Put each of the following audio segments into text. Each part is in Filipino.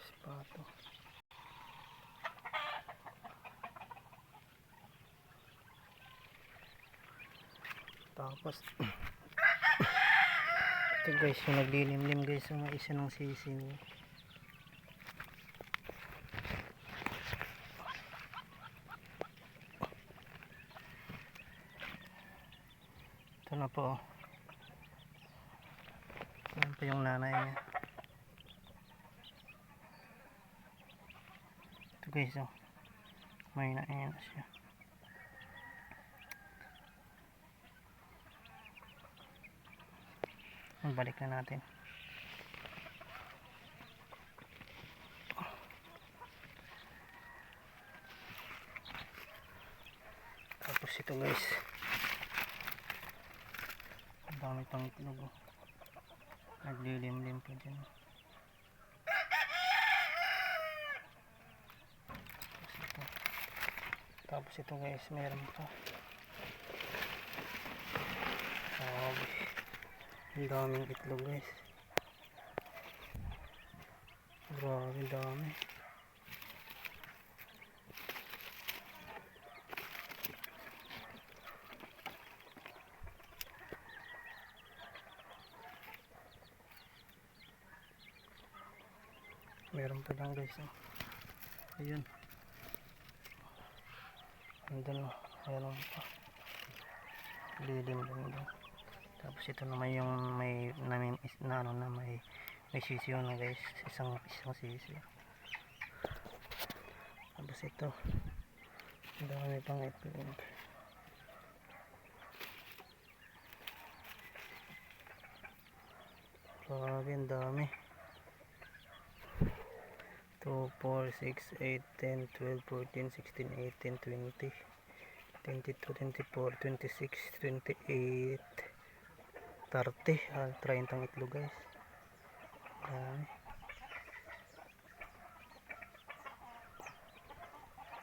Spato. Tapos ito guys, yung naglilimlim guys, yung isa ng sisiw. Ito na po. Yan po yung nanay niya. Ito guys, oh. May nain na siya. Balik na natin. Tapos ito guys, ang dami pang itlog, oh. Naglilimlim pa dyan. Tapos ito guys, meron pa. Ang daming itlog guys. Grabe dami. Meron pa lang guys, oh. Ayun. Andun, oh. Meron pa. Lilim lang doon. Tapos ito naman yung may sisiyo na guys, isang sisiyo. Tapos ito, ang dami pang itlog. Grabe, ang dami. 2, 4, 6, 8, 10, 12, 14, 16, 18, 20, 22, 24, 26, 28, 30, 30 itlog guys. Dami.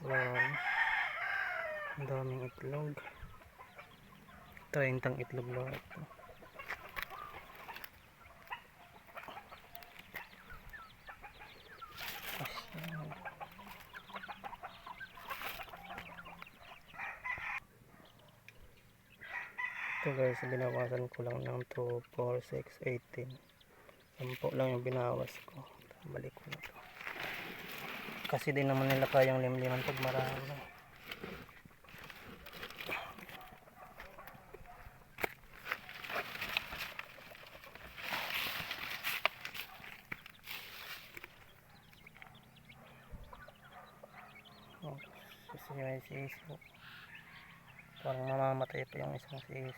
Wow. Ang daming itlog. 30 itlog lahat ito. Ito guys, binawasan ko lang ng 2, 4, 6, 18. 10 lang yung binawas ko. Balik ko na ito. Kasi din naman nila kayang limliman pag marami. Oh, sisiyo. Parang mamamatay pa yung isang sisiyo.